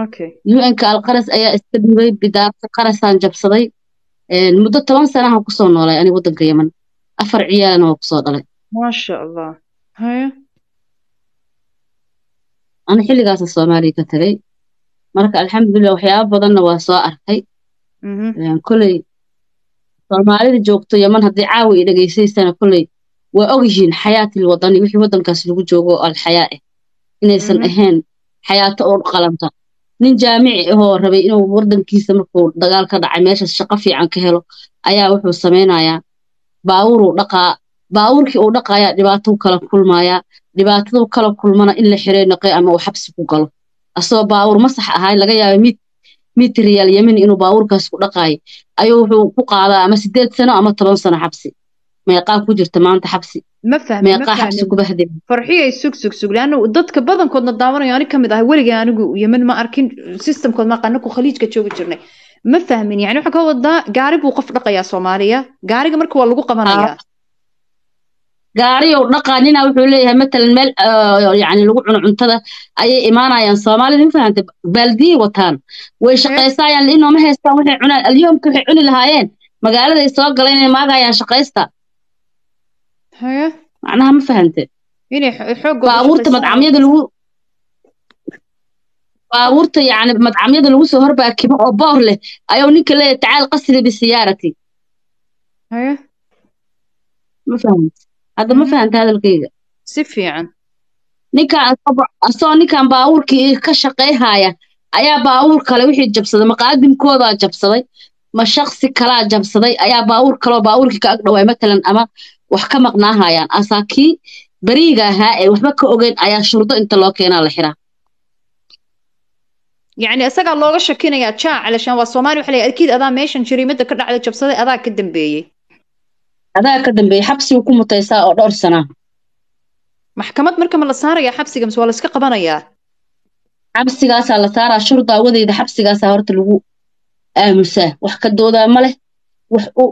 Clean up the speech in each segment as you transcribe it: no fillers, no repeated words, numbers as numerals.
okay UN ka alqaras ayaa iska dhibay bidaarta qarasaan jabsaday muddo 10 sano aan ku soo noolay aniga wadanka Yemen 4 ciyaalna oo ku soo dhalay ما شاء الله هيا ana xilligaas Soomaaliya ka tagay marka alxamdulillah waxyaabo badanna waa soo arkay kulay Soomaalida joogto Yemen hadii caawi ay dhageysaysana kulay waa ogyihiin xayaatil wadani wixii wadankaas lagu joogo al xayaa inaysan ahayn xayaato oo qalanta nin jaamici ah oo rabay inuu wadankiisa markuu dagaal ka dhacay meesha shaqo fiican ka helo ayaa wuxuu sameynayaa baawur uu dhaqaa baawurkii uu dhaqaaya dhibaato kala kulmaya dhibaatada kala kulmana in la xirey naqay ama uu xabsi ku galo asoo baawur ma sax ahay laga yaabo mid riyal Yemen inuu baawurkaas ku dhaqaay ayuu wuxuu ku qaadaa ama 8 sano ama 10 sano xabsi meeqa ku jirta maanta xabsi ما فهم meeqa xabsi ku baxday فرحية سوق لأنه ضدك بدن كنا داورنا يعني كم ده ولي أنا يمن ما أركين سيستم كنا ما قنكو خليج كتشوف جرني ما فاهمين يعني حكوا وضع قارب وقف لقيا صومالية قارب مركو والله قمنا gaari oo dhaqaanina wuxuu leeyahay matalan meel yani lagu cuno cuntada ayay imaanayaan Soomaalida ma fahantay baldi wataan way shaqeysayaan inoo ma haystaan waxay cunaan alyoomka waxay cuni lahaayeen magaalada ay soo galeen inay maagayaan shaqeysta هيا macnaha ma fahantay يعني حق baabuurta madcamyada lagu baabuurta yani madcamyada lagu soo horbaakibo oo boor leh ayuu ninka leeyahay tacaal qasri bi siyaarati هيا ma fahantay hadda ma fahantay hadalkayga سفيعا ninkan baabuurkii ka shaqeeyhaya ayaa baabuur kale wixii jabsaday maqaadimkooda jabsaday ma shakhsi kala jabsaday ayaa baabuur kale baabuurkii ka agdhaway matalan ama wax ka maqnaahayaan asaakii bariiga ahaa ee waxba ka ogeyn ayaa shurdo inta loo keenaa la xiraa يعني أساق الله غشة كينا يا تشاع علشان والصومالي وحلي أكيد أذا ميشن جريمة كرد على جبصدي أذا كدن بيي adaa ka dambeeyay xabsi uu ku mutaysaa oo dhowr sana محكمة مركم الله صار يا حبسي قمس ولا سك قبنا يا xabsigaas la saaraa shurda wadeeda xabsigaas horta lagu aamusaa wax ka dooda ma leh wax uu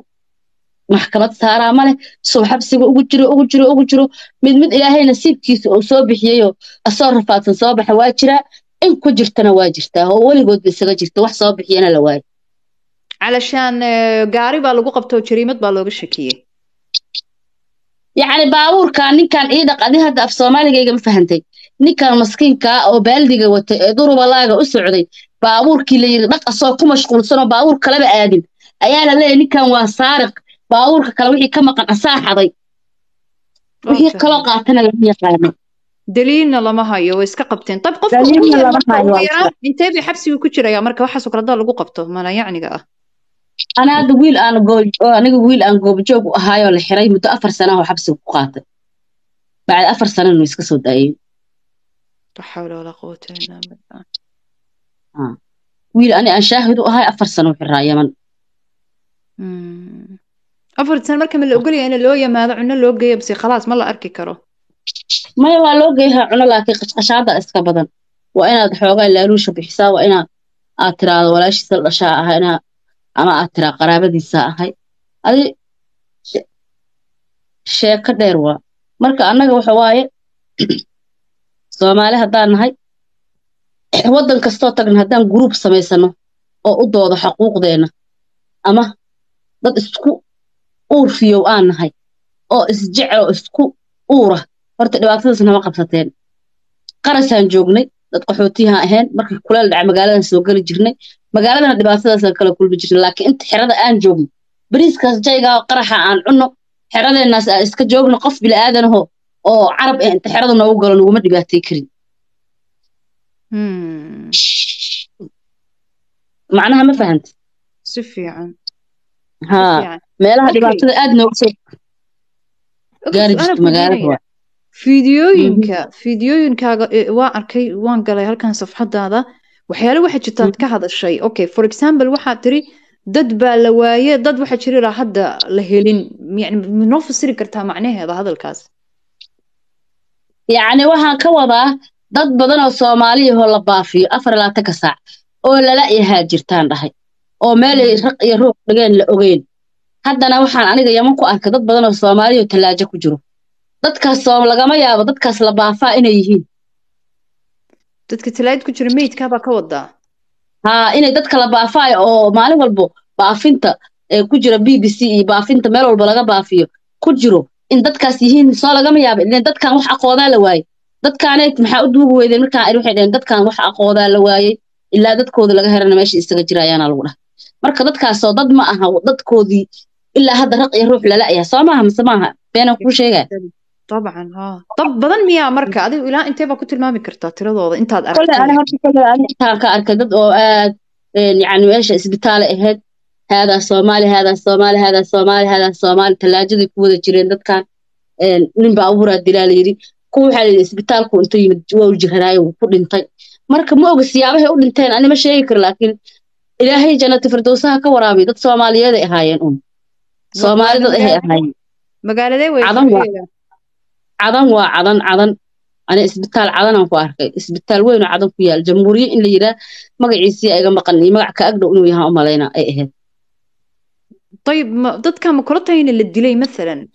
maxkamad saaraa ma leh soo xabsiga ugu jiro mid ilaahay nasiibkiisa oo soo bixiyo asoo rafaadsan soo baxa waa jira in ku jirtana waa jirtaa oo waligood isaga jirta wax soo bixiyana la waayay علشان قاري بالغو قبتو جريمة بالغو شكية يعني baabuurka ninkan ciidan qadi hadda af Soomaaliga ma fahantay ninkan maskiinka oo baaldiga wata ee durbalaaga u socday baabuurkii la yiri dhaq asoo ku mashquulsan oo baabuur kale ba aadin ayaa la leeyahay ninkan waa saariq baabuurka kale wixii ka maqan asaaxaday wixii kala qaatana la yaqaan دليلنا لما هاي ويسك قبتين طيب قف انت بحبسي وكجرا يا marka waxa soo kala lagu qabto mana yacniga ah أنا هذا ويل أنا جوب هاي ولا حراي مدة 4 سنة وحبس وقاطع بعد 4 سنة إنه يسكسر دايم لا حول ولا قوة إلا بالله ويل أنا أشاهد هاي 4 سنة وحراي من 4 سنة مركم اللي أقولي أنا لو يا ما عنا لو جاي بس خلاص ما لا أركي كرو ما يبغى لو جايها عنا لكن قشعة إسكابدا وأنا حوجا لا روش بحساب وأنا أترى ولا شيء صار أشياء أنا أما أترى قرابة دي ساعة هاي هذه شيء كدير وا مركا أنا جو حواي Soomaali hadaan nahay wadan kasto tagna hadaan group sameysano oo u doodo xuquuqdeena ama dad isku uurfiyo aan nahay oo isjecel isku uura horta dhibaatadaas nama qabsateen qarasaan joognay dad qaxootiyaha ahayn markii kuleel dhac magaalada soo gali jirnay magaaladana dhibaatadaas kala kulmi jirnay laakiin inta xirada aan joogno bariiskaas jayga qaraxa aan cunno xiradeenaas iska joogno qof bil aadan oo carab inta xirada noogu galo naguma dhibaatay karin معناها ما فهمت سفيعا ها meelaha dhibaatada aad noogu soo gaari jirto magaalada fiidiyooyinkaaga waan arkay waan galay halkan safxadaada waxyaalo waxa jirtaad ka hadashay okay for example waxaad tiri dad baa la waaye dad waxa jira hadda la helin yani ma fasiri kartaa macnaheeda hadalkaas yani waxaan ka wadaa dad badan oo Soomaali ah la baafiyo 24 saac oo lala yahay jirtaan dhahay oo meel ay raq iyo ruux dhigeen la ogeyn haddana waxaan aniga Yemen ku arkay dad badan oo Soomaali oo talaajo ku jiro dadkaas oo lagama yaabo dadkaas la baafaa inay yihiin dadka talaad ku jira meydka baa ka wadaa haa inay dadka la baafaayo oo maalin walbo baafinta ku jira BBC iyo baafinta meel walba laga baafiyo ku jiro in dadkaas yihiin soo lagama yaabo in dadkan wax aqoodaa la waayay dadkaanay maxaa u duubi weydeen markaa ay waxay dhaheen dadkan wax aqoodaa la waayay ilaa dadkooda laga herana meesha isaga jirayaana lagu dhahay marka dadkaasoo dad ma aha dadkoodii ilaa hadda raq iyo ruux lala ayaa soo maaha mise maaha beenan kuu sheegaa طبعا ها طب بدن ميا marka adigu ilaa intee baa ku tilmaami kartaa tiradooda intaad كل aragtay أنا هرت كل أنا كان كأركض أو يعني إيش إسبيتال إهد هذا الصومالي هذا الصومالي هذا الصومالي هذا الصومالي ثلاجة يكون الجيران ده كان نبى أبورة الدلالي كل حال الإسبيتال كنت يمجوا الجهراي وكل انتي مركب مو بس يابه يقول انتين أنا مش شاكر لكن إلهي جنة فردوسها كورابي ده الصومالي هذا إهاين صومالي ده إهاين magaaladee way عدن أنا إسبيتال عدن أنا كواركي إسبيتال وين عدن فيها الجمهورية اللي يرى مقعيسي أيضا مقني مقع كأقدر إنه يها أمالينا إيه طيب ضد كم كرتين اللي الديلي مثلا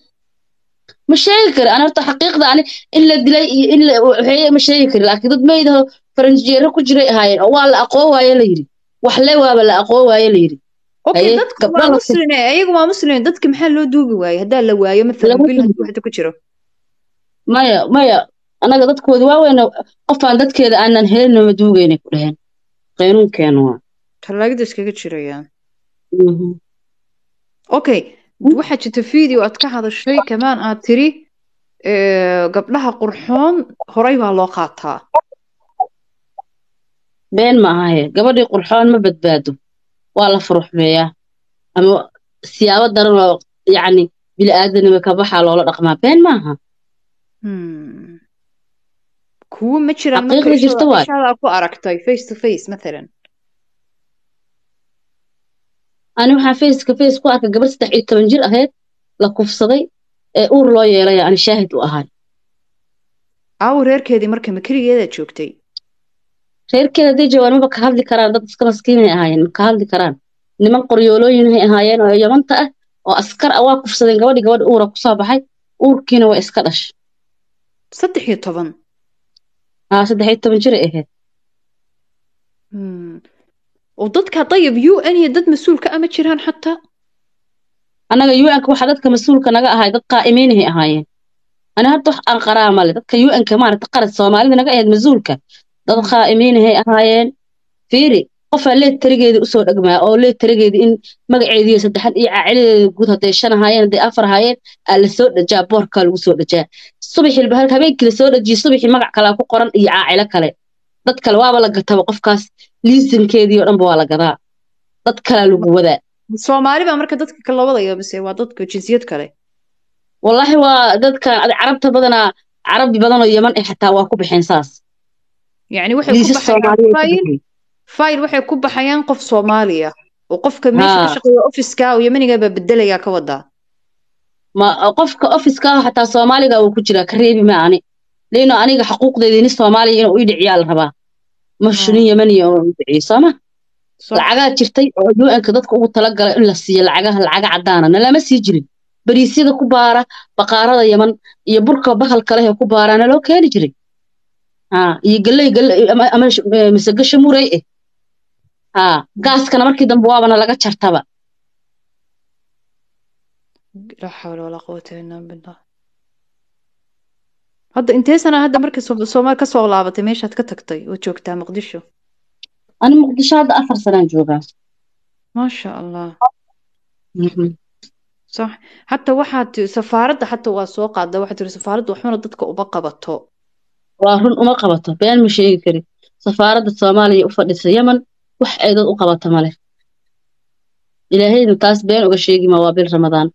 مش شاكر أنا تحقيق ده يعني إلا الدلي إلا هي مش شاكر لكن ضد ما يده فرنجيرة كجري هاي أو على أقوى هاي اللي يري وحلاوة ولا أقوى هاي اللي يري أوكي ضد ما مسلمين أيقو ما مسلمين ضد كم حلو دوبي واي هذا اللي واي مثلا كل واحد كجرا مايا أنا قدرت كود وانا قفان دت كذا أنا نهلنا مدوقين كلهن قانون كانوا تلاقي دش كجرا يعني أوكي واحد تفيديو أتك هذا الشيء كمان أتري قبلها قرحون هريبها لوقاتها بين ما هي قبل قرحون ما بتبادو ولا فرح بيا أما سياوة درنا يعني بالآدم مكبحة ولا رقمها بين معها كو متشرا حقيقة جرتوات إيش هذا أكو أركتاي فيس تو فيس مثلا أنا وحا فيس كفيس كو أركا قبل 16 جير أهيد لكوف صدي أور لو يلي أنا شاهد وأهاي أو رير كذي مركب مكري يدا شوكتي رير كذا دي جوان ما بكهاب لي كران دad iska maskiin ay ahaayeen makahab li karaan niman qoryoolooyin ay ahaayeen oo yamanta ah oo askar awaa kufsadeen gabadh uura ku soo baxay uurkiina way iska dhash 13 13 jir ahayd وددك طيب يو ان يدد مسؤول كأما جيران حتى anaga UN ka waxa dadka mas'uulka naga ahay dad qaa'imiin ay ahaayeen ana hadda aan qaraama leh dadka UN ka maarta qarad Soomaalida naga ahayd mas'uulka dad qaa'imiin ay ahaayeen fiiri qof leed tarigeeda u soo dhagmaa oo leed tarigeeda in magaceediyo saddexan iyo caacileeda guud haday shan ahaayeen haday afar ahaayeen la soo dhajaa boorka lagu soo dhajaa subaxii bahalka habeenkii la soo dhajiyo subaxii magac kale ku qoran iyo caacile kale dad kale waaba la gataba qofkaas liisankeedii oo dhan waa la gadaa dad kale lagu wadaa Soomaali ba marka dadka kala wadaya mise waa dadka jinsiyad kale wallahi waa dadka carabta badana carabi badan oo Yemen ay xataa waa ku bixin saas يعني waxay ku baxayaan file waxay ku baxayaan qof Soomaaliya oo qofka meesha ka shaqeeyo office-ka oo Yemeniga ba bedelaya ka wada ma qofka office-ka xataa Soomaaliga uu ku jira kareebi ma ani leeno aniga xuquuqdeedii in Soomaaliya inuu ii dhiciyaal rabaa mashruuc Yemeni oo dhiciisama lacaga jirtay oo UN-ka dadka ugu tala galay in la siiyo lacaga cadaana lama sii jirin bariisyada ku baara baqaarada Yemen iyo burka bahal kale ee ku baarana loo keeni jiray iyo galay ama misagasho muray gaaskana markii dambe waabana laga jartaba la hawla wala quwwata illa billah hadda intee sana hadda markii Soomaal ka soo laabatay meeshaad ka tagtay oo joogtaa Muqdisho أنا مقدشة هذا 4 سنين جوجا ما شاء الله صح حتى واحد سفارة حتى واسوق عدا واحد سفارة وحنا ضدك وبقبته وهن وما قبته بين مشي كري سفارة الصومالية وفرس اليمن وح أيضا وقبته ماله إلهي نتاس بين وقشيقي موابيل رمضان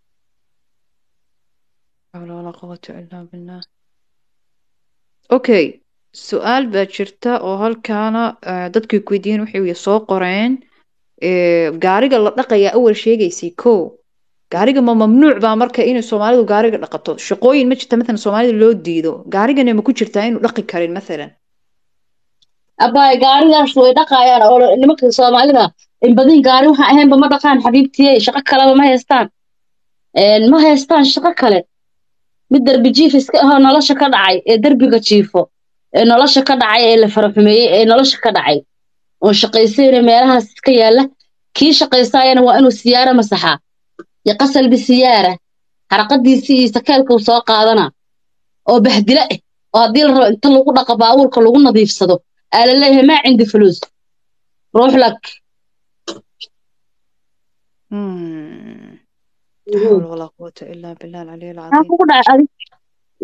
حول ولا قوة إلا بالله أوكي سؤال باجرتا oo halkaana dadkii ku weydiin waxay soo qoreen gaariga la dhaqaya awal sheegaysay ko gaariga ma mamnuuc ba marka in Soomaalidu gaariga dhaqato shaqooyin ma jirta midna Soomaalida loo diido gaarigana ma ku jirtaa inuu dhaqi karin mesela abay gaarigaas way dhaqayaan oo nimanka Soomaalida in badan gaari waxa ahayn ba ma dhaqaan xabiibtiyay shaqo kale ma haystaan shaqo kale mid darbi jiif iska ah nolosha ka dhacay ee darbiga jiifo nolosha ka dhacay ee la faraxumeeyey ee nolosha ka dhacay oo shaqaysayna meelahaas iska yaala kii shaqaysaayana waa inuu siyaara masaxaa iyo qasal bisiyaara haraqadiisii iyo sakeelka uu soo qaadana oo bahdila ah oo haddii la rabo inta lagu dhaqa baabuurka lagu nadiifsado aa la leeyahay maa cindi fuluus ruux lak حول ولا قوة إلا بالله العلي العظيم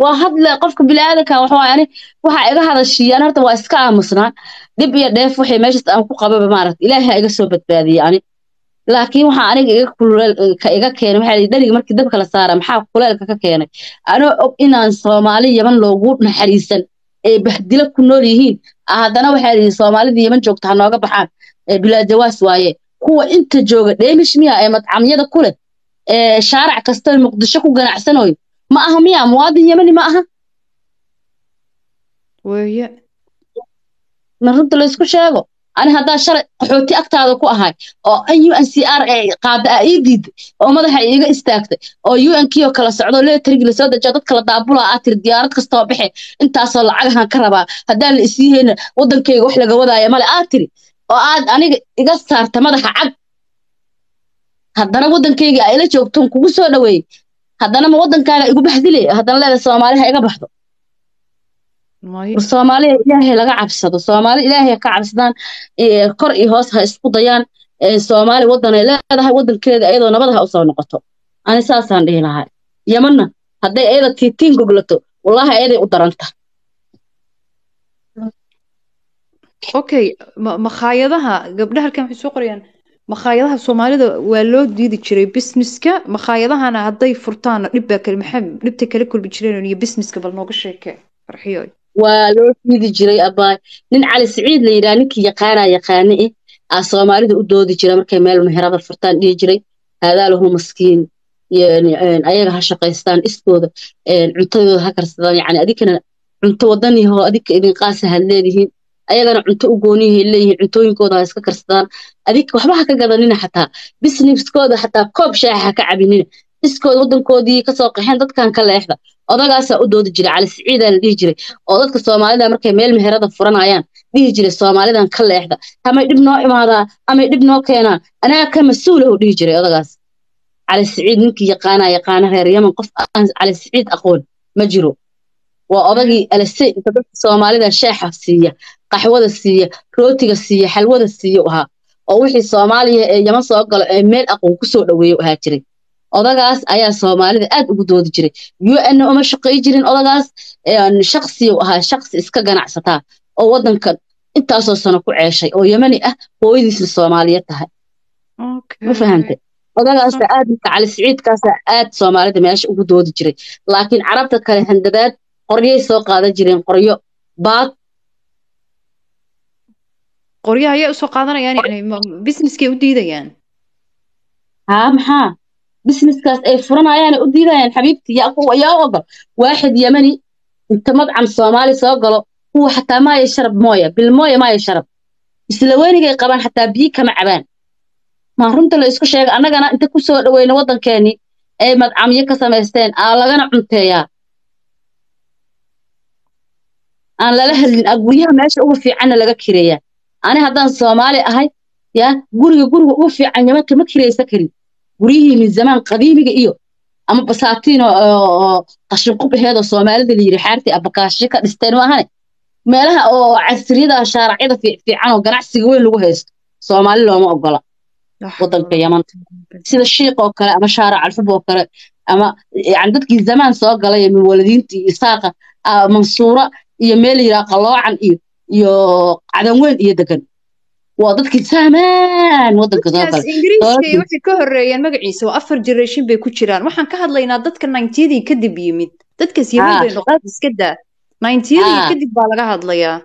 waa hadle qofka bini'aadanka waxa iga hadashiyaan horta waa iska aamusnaa dib iyo dheef waxay meeshaas aan ku qababa maaragtay ilaahay iga soo badbaadiyay ani laakiin waxa aniga iga kuleel ka iga keenay waxa dhaliga markii dabka la saara maxaa kuleelka ka keenay anoo og inaan Soomaali Yemen loogu naxariisan ee bahdila ku nool yihiin haddana waxa ay Soomaalida Yemen joogta nooga baxaan bilaa jawaas waaye kuwa inta jooga dheemish miya ee madcamyada kule shaaric kasta Muqdisho ku ganacsanayo ما أهم يا مواطن يمني ما أهم وهي من رد ليسكو شاقو أنا هذا شرط حوتي أكتر هذا كو أهاي أو UNCR قاعدة أيديد أو ماذا حقيقة استاكت أو UNKيو كلا سعودو ليه تريق لسودة جادت كلا دابولا آتر ديارات كستوا بحي انت أصلا عقها كربا هذا اللي إسيهن ودن كي وحلق وضع يمالي آتري أو أنا إقصار تماذا حق هذا ودن كي إلا جوبتون كوكسو دوي haddana ma wadankaaga igu baxdilay haddana leeda Soomaaliha iga baxdo Soomaaliya ilaahay laga cabsado Soomaali ilaahay ka cabsadaan kor iyo hoos ha isku dayaan Soomaali wadan ay leedahay wadankeeda ayadoo nabad ha u soo noqoto ani saasaan dhihi lahaa Yemenna hadday ayada tiitiin goglato wallahi ayaday u daranta okay makhaayadaha gabdhaha halkan waxay soo qorayaan makhaayadaha Soomaalida waa loo diidi jiray businesska makhaayadahana hadday furtaan dhibba kale maxay dhibta kale kulbi jireen iyo businesska bal nooga sheekay farxiyo waa loo diidi jiray abaa nin Cali Saciid la yiraahdo ninkii yaqaani Soomaalida u doodi jiray markay meel meherada furtaan dhigi jiray hadalahu maskiin yani ayaga ha shaqaystaan iskooda cuntadooda ha karsadaan yani adikana cunto wadanihi oo adika idin qaasa hadleedihiin ayagana cunto u goonihi leeyihiin cuntooyinkooda ha iska karsadaan adik waxba ha ka gadanina xataa businesskooda xataa koob shaaha ka cabinina iskooda wadankoodii ka soo qaxeen dadkan ka leexda odagaas u doodi jiray Cali Saciid la dhihi jiray oo dadka Soomaalida markay meel meherada furanayaan dhihi jiray Soomaalidan ka leexda ama dib noo imaada ama dib noo keena anaa ka mas'uul ah dhihi jiray odagaas Cali Saciid ninkii yaqaana reer Yemen qof aan Cali Saciid aqoon ma jiro waa odagii alasay inta dadka Soomaalida shaaha siiya qaxwada siiya rootiga siiya xalwada siiya waxa oo wixii Soomaaliya ee Yemen soo galo ee meel aqoon ku soo dhaweeyo waxa jiray odagaas ayaa Soomaalida aad ugu doodi jiray UN uma shaqay jirin odagaas shakhsi shakhsi iska ganacsata oo wadankan intaas oo sano ku ceeshay oo Yemeni ah hooyadiis Soomaaliyeed tahay ma fahantay odagaas aad Cali Saciid kaas aad Soomaalida meesha ugu doodi jiray laakiin carabta kale handadaad qoryo soo qaadan jireen qoryo baad qoryaha ayaa soo qaadanayaan yani businesskay u diidayaan maxaa businesskaas ay furanayaan u diidayaan xabiibti yaa oga waaxid Yemeni inta madcam Soomaali soo galo huwa xataa ma yashrab mooya bil mooya ma yashrab isla weynigay qabaan xataa biyo kama cabaan ma runta la isku sheegay annagana inta ku soo dhaweeyna wadankeeni ay madcamyo ka sameysteen lagana cunteeyaa aan lala hadlin guryaha meesha ugu fiican laga kireeyaa ani haddaan Soomaali ahay ya guriga ugu fiican Yemen kama kireysa karin guriyihii min zaman qadiimiga iyo ama basaatiin oo qashin qubheeda Soomaalida la yiri xaarti abakaashi ka dhisteen ma ahan meelaha oo casriyada shaaricada fiican oo ganacsiga weyn lagu haysto Soomaali looma ogola wadanka Yemen sida shiiq oo kale ama shaaric alfab oo kale ama yani dadkii zaman soo galay min waladiintii isaaqa mansuura iyo meel yira qaloocan iyo cadan weyn iyo degan waa dadkii saamaan wadanka soo galay Ingiriiska wixii ka horeeyeen magaciisa waa 4 generation bay ku jiraan waxaan ka hadlaynaa dadka 90-dii kadib yimid dadkaas Yemen bay noqotay iska daa 90-dii kadib baa laga hadlayaa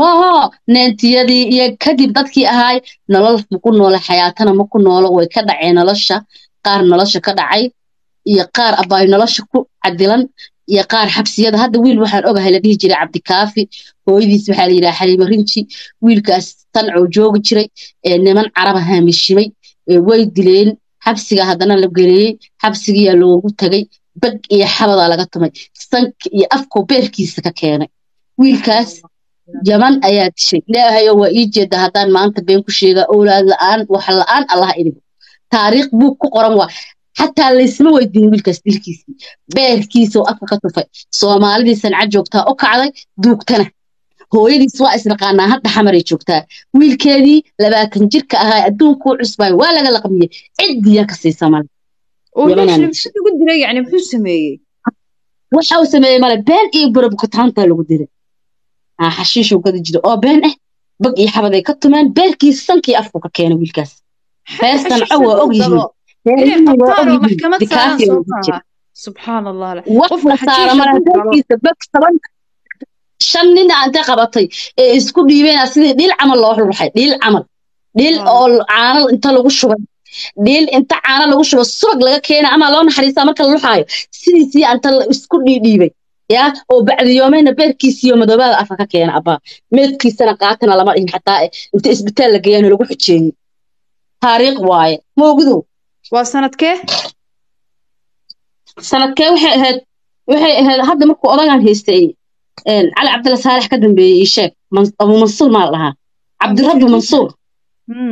maaha 90-dii iyo kadib dadkii ahaay nolol ku nool xayaatana ma ku nool way ka dhaceen nolosha qaar nolosha ka dhacay iyo qaar abaay nolosha ku cadilan iyo qaar xabsiyada hadda wiil waxaan ogahay la dhihi jiray Cabdikaafi hooyadiis waxa la yiraahdaa Xaliimo Rinji wiilkaas tan oo joogi jiray niman Carab ah mishimay way dileen xabsiga haddana la geliyay xabsiga loogu tagay bag iyo xabada laga tumay sank iyo afko beerkiisa ka keenay wiilkaas yaman ayaa dishay ilaahayo waa ii jeeda haddaan maanta been ku sheega awlaad la'aan wax la'aan allah idhigo taariikh buug ku qoran waa xataa laysma weydiin wiilkaas dilkiisii beerkiisoo afka ka tufay soomaalidii sanca joogtaa u kacday duugtana hooyadiis waa isnaqaanaa hadda xamaray joogtaa wiilkeedii 20 jirka ahaa adduunkuu cusbay waa laga laqmiyey cidiya ka siisa male ugu diray yani muxuu sameeyey waxa uu sameeyey male been iyo burabukataanta lagu diray xashiishuu gadi jiray oo been ah bag iyo xabaday ka tumeen beerkiisa sankii afku ka keenay wiilkaas reer sanca waa ogyihiin subxaan allah qofka saara male beerkiisa bag 5 nin aanta qabatay ee isku dhiibeen sidii dhil camal loo ruxay dhil oo caano inta lagu shubay dhil inta caano lagu shubo subag laga keenay ama loo naxariista marka la ruxayo sidii anta isku dhiibay ya oo bacdi yoomeyna beerkiisiyo madoobaada afka ka keenay abba meedkiisana qaatana lama dhihin xataa inta isbitaal la geeyay lagu xujeeyay taariikh waaye moogdo waa sanadkee waxay ahayd hadda markuu odagan haystay علي عبد الله صالح كدم بيشاك أبو منصور ما لها عبد الرب منصور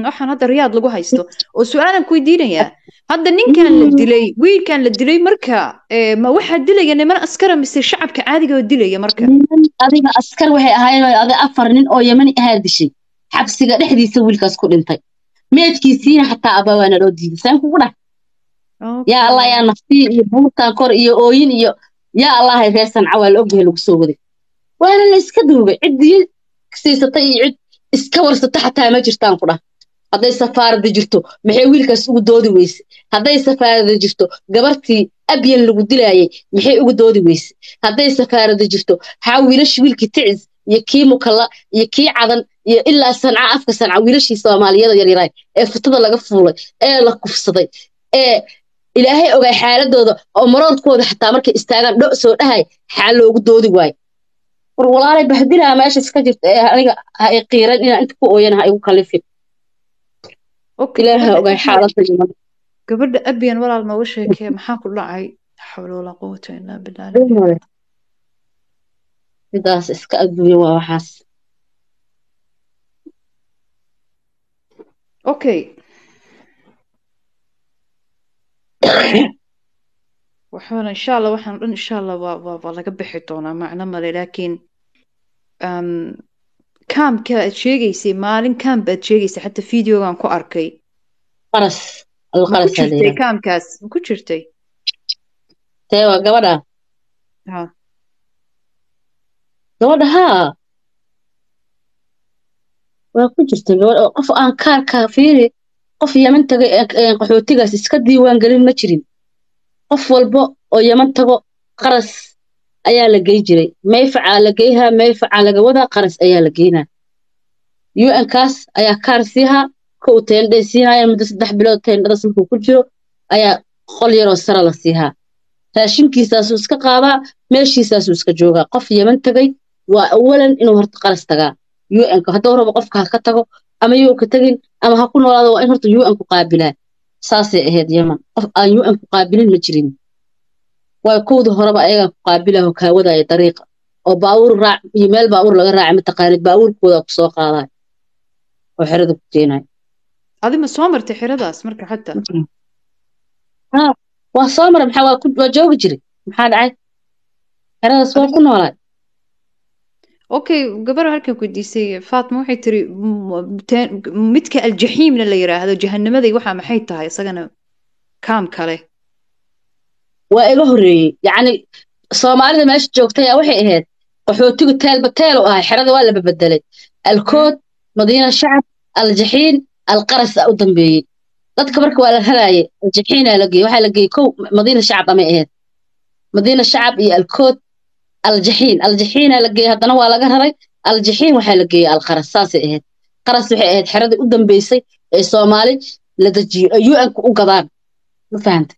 waxaan hadda riyaad lagu haysto oo su'aalan ku weydiinaya hadda ninkan la dilay wiilkan la dilay marka ma waxa dilaya niman askar mise shacabka caadiga oo dilaya marka adiga askar waxay ahaayeen afar nin oo Yemeni ahaa dishay xabsiga dhexdiisa wiilkaas ku dhintay meedkiisiina xataa abawana loo diiday saan kugu dhax ya allah ya nafti iyo buurtan kor iyo ooyin iyo ya allah ay reesan cawaal ogay lagu soo waday waana la iska duubay cidii siisatay iyo cid iska warsata xataa ma jirtaan ku dhax hadday safaarada jirto maxay wiilkaas ugu doodi weyse hadday safaarada jirto gabartii abyan lagu dilaayay maxay ugu doodi weyse hadday safaarada jirto haa wiilash wiilkii ticis iyo kii mukalla iyo kii cadan iyo ilaa sanca afka sanca wiilashii Soomaaliyada yaryaraay ee futada laga fuulay ee la kufsaday ee ilaahay ogay xaaladooda oo maroodkooda xataa markay istaagaan dho soo dhahay xaal loogu doodi waay war walaalay bahdilaa meesha iska jirta ee aniga ha qiiran inaan inta ku ooyana ha igu kalifin ilaahay ogay xaaladooda gabadha abyan walaal ma u sheekay maxaa ku dhacay xawla wala quwwata illa billah sidaas iska adduunyo waa waxaas okay waxaan insha Allah waxaan dhan insha Allah waa laga bixi doonaa macna male laakiin kaamka aad sheegaysay maalin kaam baad sheegaysay xataa fiidiyogan ku arkay qaras kaamkaas ku jirtay teewa gabadha waa ku jirtay gabadha qof aan kaarka fiiri qof Yemen tagay qaxootigaas iska diiwaan galin ma jirin qof walba oo Yemen tago qaras ayaa la geey jiray mayfaca la geeyha mayfaca laga wada qaras ayaa la geeyna UN kaas ayaa kaar siiha ko teendhe siinaya muddo 3 bilood teendhada markuu ku jiro ayaa qol yar oo sare la siiha raashinkiisaas uu iska qaadaa meeshiisaas uu iska joogaa qof Yemen tagay waa awalan inuu horta qaras tagaa UN ka hadoo rabo qofka ka tago ama yuu ka tagin ama ha ku noolaado waa in horta UN ku qaabilaa saasay ahayd Yemen qof aan UN ku qaabilin ma jirin way kooda horeba ayaga ku qaabilaha ka wadaya dariiqa oo baawur raac iyo meel baawur laga raacay mataqaanid baawurkooda ku soo qaaday oo xirada ku keenay adi ma soo martay xiradaas marka xataa waa soo maray maxaa waa joogi jiray maxaa dhacay xiradaas waa ku noolaa okay gabar halkan ku diisay Faatma waxay tiri midka aljahiimna la yiraahdo jahannamada waxa maxay tahay isagana kaam kale waa iga horeeyay yani Soomaalida meesha joogtay waxay ahayd qaxootigu teel oo ah xirada waa la bedelay alkood madiina shacab aljahiin alqaras u dambeeyay dadka marka waa la halaayay aljahiin la geeyay waxa la geeyay ko madiina shacab ama ahayd madiina shacab iyo alkood الجحين la geeyay hadana waa laga raray aljahiin waxa la geeyay alqaras saasay ahayd qaras waxay ahayd xirada u dambeysay ee Soomaali la dajiyo UN ku gadaan ma fahantay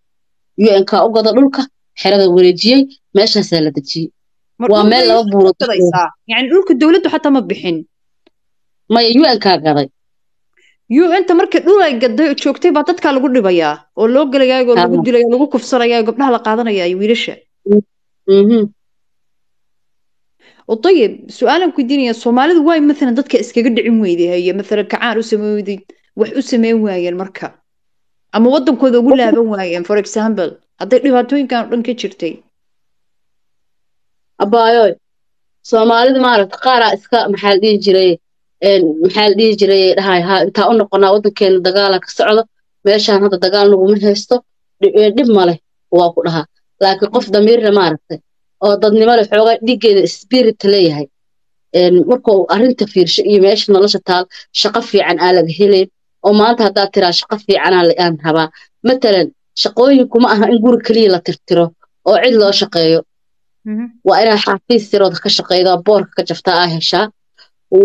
UN ka u gada dhulka xirada wareejiyay meeshaas la dajiyay waa meel laba buurood yani dhulka dawladdu xataa ma bixin ma UN ka gaday UN ta markii dhul ay gaday joogtay ba dadka lagu dhibayaa oo loo galayaa oo lagu dilayaa lagu kufsanayaa gabdhaha la qaadanayaa wiilasha وطيب سؤالك كدينيا الصومالي واي مثلا دتك اسكغ دحين ويدي هي مثلا كعaan u sameeyay wax u sameey waayeen marka ama wadankooda ugu laaban waayeen for example haday dhibaatooyinkan dhan ka jirtay abaayo Soomaalida ma aragta qaar iska maxal dhihi jiray dhahay ha inta u noqonaa wadankeena dagaal ka socdo meeshaan hadda dagaal nagu ma haysto dib male waa ku dhaha laakiin qof damiirna ma aragtay oo dadnimo leh xoogaa dhigeeda spirit leeyahay markuu arrinta fiirsho iyo meesha nolosha taal shaqo fiican aan laga helin oo maanta haddaa tiraa shaqo fiican aan rabaa matalan shaqooyinku ma aha in guri kaliya la tirtiro oo cid loo shaqeeyo waa inaad xafiis tirooda ka shaqeydaa boorka ka jaftaa aa heshaa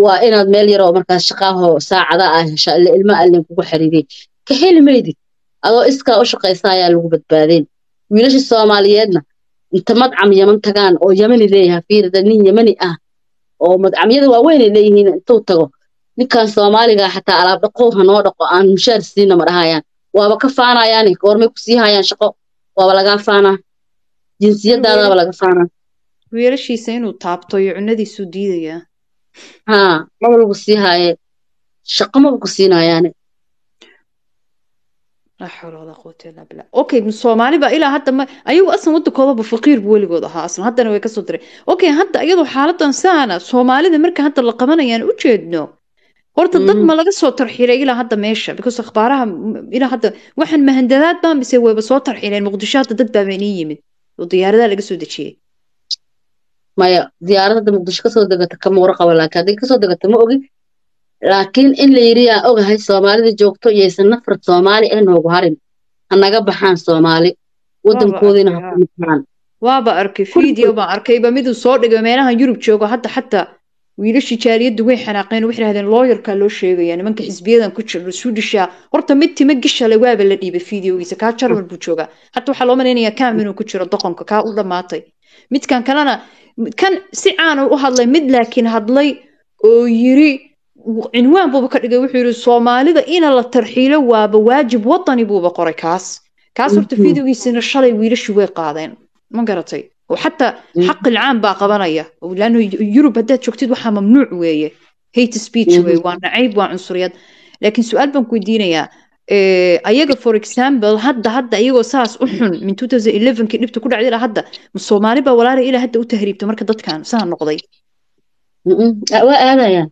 waa inaad meel yaroo markaas shaqaaho saacada aa heshaa ila ilma allin kugu xiriiriyey ka heli maydid adoo iskaa u shaqaysa ayaa lagu badbaadeen wiilasha Soomaaliyeedna inta madcam Yaman tagaan oo Yamani leeyahay fiirada nin Yamani ah oo madcamyada waaweyn leeyihiin intuu tago ninkan Soomaaliga xataa alaab dhaqo hanoo dhaqo aan mushaar siina ma dhahayaan waaba ka faanayaan goormay ku sii hayaan shaqo waaba laga faanaa jinsiyadaada waa laga faanaa weerashiisa inuu taabto iyo cunadiisu diidaya ma lagu sii haye shaqo ma ku siinayaan la xawla wala quwwata illa billah okay Soomaali ba ilaa hadda ma ayagu aslan wadankooda faqiir weligood ahaa aslan haddana way ka soo diray okay hadda iyadoo xaaladan saana Soomaalida marka hadda la qabanayaan u jeedno horta dad ma laga soo tarxiilay ilaa hadda meesha because akhbaaraha ilaa hadda waxan mahandadaad baan bisay wayba soo tarxiileen Muqdisho hadda dad baa beenii yimid oo diyaaradaha laga soo dejiyay maya diyaaradda Muqdisho ka soo degata kama warqaba laakiin hadii ka soo degata ma ogi laakiin in la yiriyaa ogahay Soomaalida joogto yeesan nafar Soomaali ee noogu harin anaga baxaan Soomaali wadankoodina ha ku midnaan waaba arkay video baan arkay ba mid soo dhigay meelaha Yurub joogo hadda xataa wiilashii jaariyadu way xanaaqeen waxay raadeen lawyerka loo sheegaya nimanka xisbiyadan ku jira Swedish horta mid tima gisha la waaba la dhiibay videogiisa ka jarmal buu jooga hatta waxa loo maleeyaa kaaminu ku jiro doqonka ka u dhamaatay midkan kalena kan si caan u hadlay mid laakiin hadlay oo yiri cinwaan buu ka dhigay wuxuu yiri Soomaalida in la tarxiilo waaba waajib wadani buu qoray kaas horta videogiisina shalay wiilashii way qaadeen ma garatay وحتى حق العام باقبانيا لانه يوروب هدا جوجتيد waxa mamnuuc weeye hate speech weeye waa nacayb waa cunsuriyad laakiin su'aal baan ku weydiinaya ayaga for example hadda ayagoo saas u xun min 2011 kii dhibta ku dhacday ilaa hadda Soomaali baa walaalay ilaa hadda u tahriibtay marka dadkan saan noqday waa aadayaan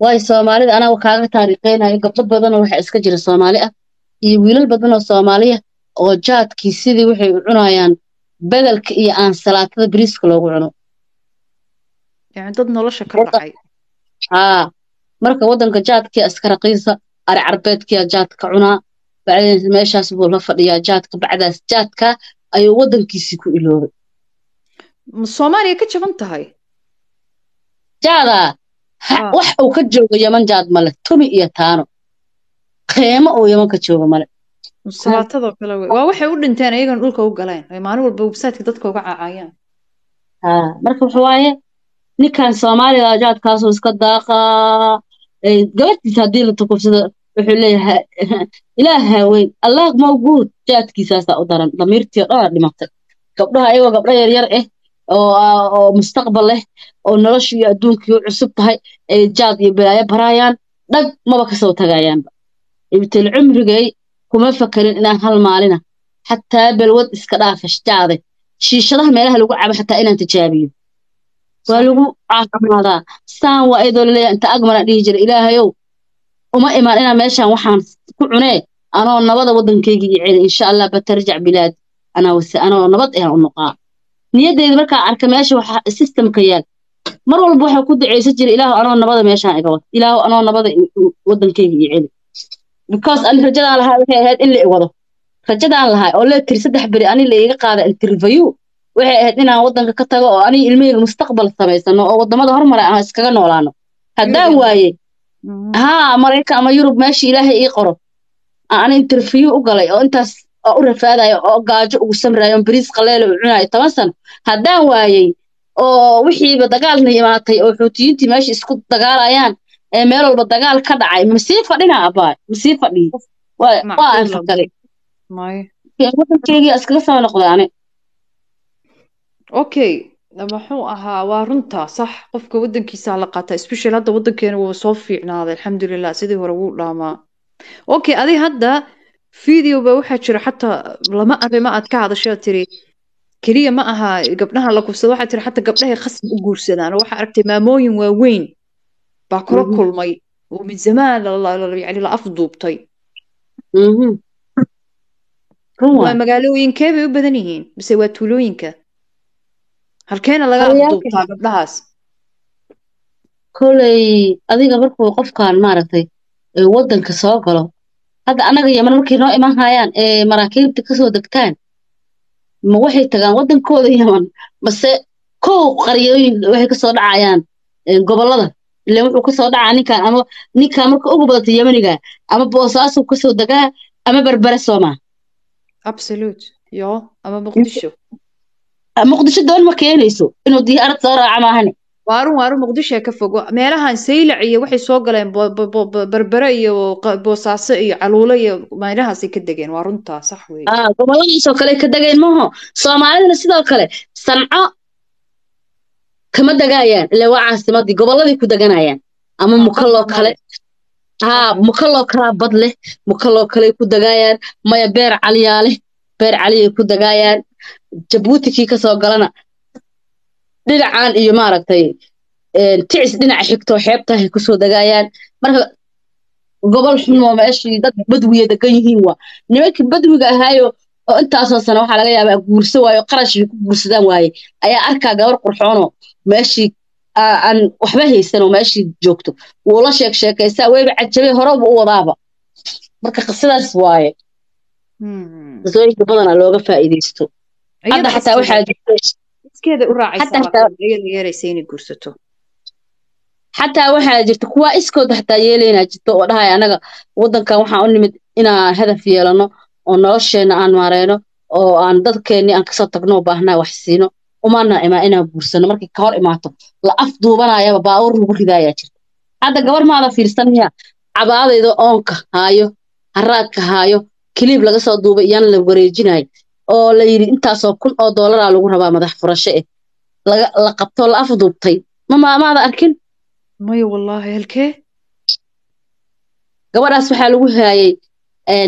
way Soomaalida anaga kaaga taariiqeynaayo gabdho badan oo waxa iska jira Soomaali ah iyo wiilal badan oo Soomaaliya oo jaadkii sidii waxay u cunayaan badalka iyo aan salaatada bariiska loogu cuno dad nolosha ka dhacay marka wadanka jaadkii askaraqiisa ari carbeedkii jaadka cunaa bacdeen meeshaas buu la fadhiyaa jaadka bacdaas jaadka ayuu wadankiisii ku iloobay Soomaaliya ka jaban tahay jaada wax uu ka joogo Yaman jaad male tumi iyo taano qiimo oo Yaman ka joogo male salaatada kale waa waxay u dhinteen ayagan dhulka u galeen ay maalin walba website-ka dadka uga caacayaan marka waxa waaye ninkan Soomaaliga jaadkaas oo iska daaqa gabadhiisa hadii la tukufsado wuxuu leeyahay ilaahay weyn Allah mawjuud jaadkiisaas u daran damiirtii dheer dhimatay gabdhaha ayagoo gabdho yar oo mustaqbal leh oo nolosha iyo adduunka cusub tahay ay jaad iyo balaayo barayaan dhag maba ka soo tagayaanba ibtil cumrigay kuma fakarin inaan hal maalina xataa balwad iska dhaafash jaade shiishadaha meelaha lagu cabo xataa inaan tijaabiyo waa lagu caafimaada saan waa idoo leeyahay inta agmana dhihi jiray ilaahayow uma imaan inaan meeshan waxaan ku cunee anoo nabada wadankayga iyo ceel insha Allah batarjac bilaad anoo nabad u noqaa niyadeyda marka arka meesha waxa systemka yaal mar walba waxa ku duceysan jiray ilaahu anoo nabada meeshan iga wad ilaahu anoo nabada wadankayga iyo ceel because an rajadaan lahaa waxay ahayd in la wado rajadaan lahaa oo la tir 3 bari ani la iga qaada interview waxay ahayd inaan wadanka ka tago oo ani ilmahayga mustaqbal sameysano oo wadamada horumar ah iskaga noolaano haddaan waaye Mareykanka ama Yurub meeshii Ilaahay ii qoro aan interview u galay oo intaas u rafaadayo oo gaajo ugu samrayo bariis qaleel u cunayo 10 sano haddaan waayay oo wixiiba dagaalna yimaatay oo xuutiyiintii meeshii isku dagaalayaan meel walba dagaal ka dhacay masii fadhina abaa masii fadhi waa aan fakaray wadankayga iskaga soo noqday ani okay muxuu ahaa waa runta sax qofka wadankiisa la qaata especially hadda wadankeena wuu soo fiicnaaday alxamdulilah sidii hore wuu dhaamaa okay adi hadda video ba waxaa jira xataa lama arrimo aad ka hadashay tiri keliya ma aha gabdhaha la kufsado waxaa tiri xataa gabdhahay khasab u guursadaan oo waxaa aragtay maamooyin waaweyn baa kula kulmay oo min zamaan yani la afduubtay waa magaalooyinkee bay u badan yihiin mise waa tuulooyinka halkeena laga afduubtaa gabdhahaas koley adiga markuu qofkan maaragtay wadanka soo galo hadda anaga yaman markay noo iman hayaan ee maraakiibta kasoo degtaan ma waxay tagaan wadankooda yaman mase kow qaryooyin waxay kasoo dhacayaan gobolada ileen wuxuu kasoo dhacaa ninkan marka ugu badata yamaniga ama boosaasu kasoo degaa ama berbere sooma absolute yo ama muqdisho doon ma keenayso inuu diyaarad soo raaca maahane waarun muqdisho ka fogo meelahan saylac iyo waxay soo galeen berbere iyo boosaaso iyo caluulo iyo meelahaasay ka degeen waa runtaa sax weeye goboladiisoo kale ka degeen maaho soomaalidana sidoo kale sanco kama degayaan ilaa waa caasimadii goboladii ku deganayaan ama mukaloo kale mukaloo kalaa bad leh mukaloo kale ku degayaan maya beer caliyay ku degayaan jabuuti kii kasoo galana dhinacan iyo maaragtay ticis dhinaca xigtoo xeebtahay kusoo degayaan marka gobol xumoo meeshii dad badwiya degan yihiin waa nimankii badwiga ahaayo oo intaasoo sano waxaa laga yaabaa guurso waayo qarashii ku guursadaan waaye ayaa arkaa gabar qurxoonoo meeshii aan waxba haysan oo meeshii joogto wuu la sheekaysaa weyba cajabay horeba u wadaaba marka qisadaas waaye qisooyinka badanaa looga faa'iidaysto hadda xataa waxaa xataa waxaa jirta kuwa iskooda xataa yeelaynaa jirto oo dhahaya anaga wadankan waxaan u nimid inaan hadaf yeelano oo nolosheena aan maareyno oo aan dadkeenni aan kasoo tagno u baahnaa wax siino umana imaa inaan guursano markay ka hor imaato la afduubanayaba baawur lagu ridaayaa jirta hadda gabar maada fiirsan miya cabaadayda oonka haayo haraadka haayo kiliib laga soo duubay iyana la wareejinayo oo la yidhi intaasoo $1,000 lagu rabaa madax furasho la qabto la afduubtay maada arkin maya wallaahi halkee gabadhaas waxaa lagu haayay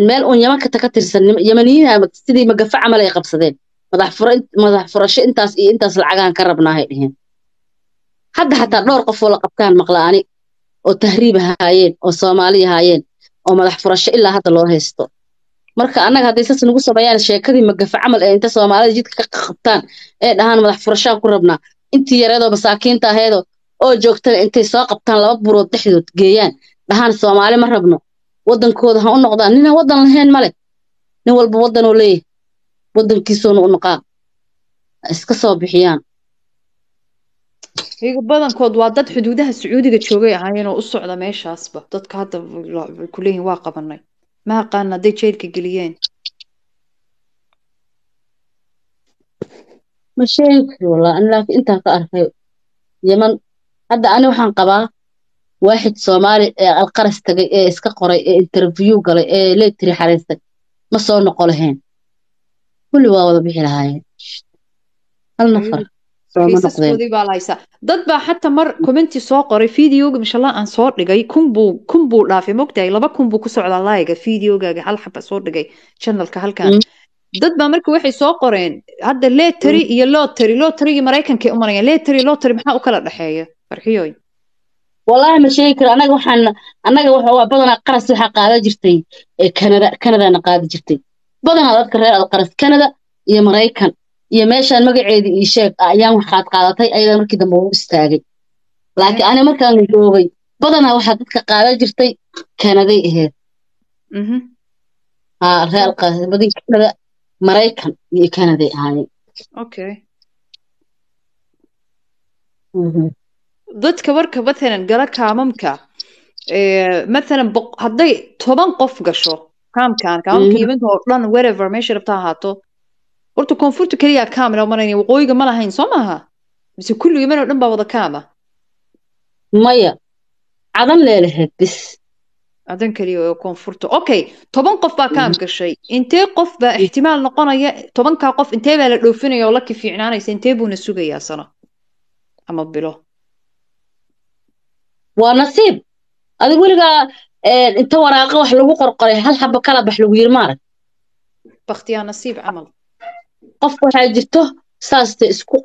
meel uun yamanka ka tirsan yamaniyiin sidii magafa camal ay qabsadeen madax furasho intaas iyo intaas lacagaan ka rabnaahay dheheen hadda xataa dhowr qofoo la qabtaan maqlaani oo tahriib ahaayeen oo soomaali ahaayeen oo madax furasho ilaa hadda loo haysto marka annaga hadday sas nagu sameeyaan sheekadii magafa camal ee inta soomaalida jidka ka qabtaan ee dhahaan madax furashaan ku rabnaa intii yareedoo masaakiinta aheedoo oo joogtana intay soo qabtaan 2 burood dhexdood geeyaan dhahaan soomaali ma rabno wadankooda ha u noqdaan ninaan wadan lahayn male nin walba wadanoo leeyahay wadankiisuuna u noqaa iska soo bixiyaan iyaga badankood waa dad xuduudaha sacuudiga joogay ahaayeen oo u socda meeshaasba dadka hadda ku leeyihin waa qabanay ma aqaan hadday jeelka geliyeen ma sheegi walaa laakiin intaan ka arkay yaman hadda ani waxaan qabaa waaxid soomaali ee alqaras tagay ee iska qoray ee interview galay ee leetiri xariistay ma soo noqo lahayn kulli waa wada bixi lahaayeen hal nafar kiisaskoodii baa lahaysaa dad baa xataa mar commenti soo qoray videoga mashallah aan soo dhigay kun buu dhaafay mogtahay 2,000 buu ku socdaa laayiga videogaaga hal xaba soo dhigay channelka halkan dad baa marka waxay soo qoreen hadda leetari iyo lotary maraykanka u marayaan leetari lotary maxaa u kala dhaxeeya farxiyooy wallahi ma sheegi karo anaga waa badanaa qaras waxaa qaada jirtay ee kanadana qaadi jirtay badanaa dadka reer alqaras kanada iyo maraykan iyo meeshaan magaceedii ii sheeg ayaan waxaad qaadatay ayadaa markii dambe ugu istaagay laakiin ani markaan joogay badanaa waxaa dadka qaadan jirtay kanaday aheyd reer alqaras badin kanada maraykan iyo kanaday ahaayeen okay dadka marka matalan gala kaamamka matalan hadday 10 qof gasho kaamka yimaado oo dhan wherever meesha rabta ahaato horta koonfurta kaliya kaamil oo maray waqooyiga ma lahayn soo maaha mise kullu yimaado dhan baa wada kaama maya cadan leeyahay bis adan kaliya oo koonfurta okay 10 qof baa kaam gashay intee qof baa ihtimaal noqonaya 10ka qof intee baa la dhoofinaya oo la kifiicnaanaysa intee buuna sugayaa sano ama bilo waa nasiib adiga weliga inta waraaqa wax lagu qorqoray hal xabba kala bax lagu yiri maarag bakhtiyaa nasiib camal qof waxaa jirto saasta isku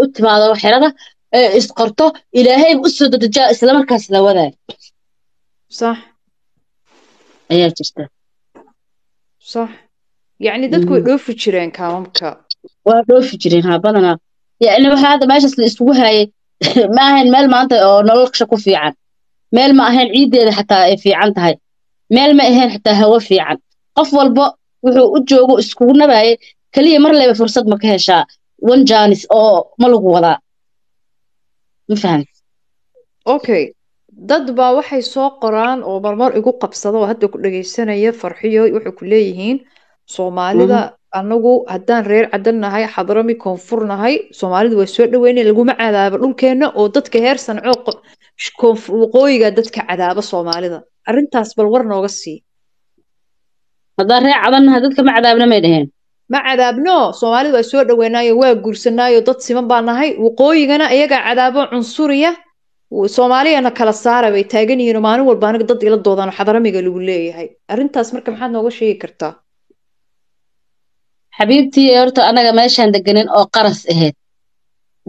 u timaado xirada isqorto ilaahay u soo dadajaa isla markaas la wadaay صح ayaa jirta صح يعني dadku way dhoofi jireen kaamamka waa dhoofi jireen ha badanaa yani waxa hadda meeshaas la isugu haayay ma ahayn meel maanta oo nolosha ku fiican meel ma ahayn ciideeda xataa ay fiican tahay meel ma ahayn xataa hawo fiican qof walba wuxuu u joogo iskugu nabaayay kaliya mar leba fursad ma ka heshaa one janis oo ma lagu wadaa ma fahan okay dad baa waxay soo qoraan oo marmar igu qabsado oo hadda ku dhageysanaya farxiyo wuxuu ku leeyihiin Soomaalida anagu haddaan reer cadanahay xadrami koonfurnahay Soomaalidu way soo dhaweynay laguma cadaabo dhulkeena oo dadka heer sanco koonfur waqooyiga dadka cadaabo Soomaalida arintaas bal war nooga sii haddaan reer cadanahay dadka ma cadaabna may dhaheen ma cadaabno Soomaalidu way soo dhaweenayo waa guursanaayo dad siman baa nahay waqooyigana iyaga cadaabo cunsuriya Soomaaliyana kala saara way taagan yihiin maalin walba aniga dad ila doodaan xadramiga lagu leeyahay arintaas marka maxaad nooga sheegi kartaa xabiibtii horta anaga meeshaan deganin oo qaras ahayd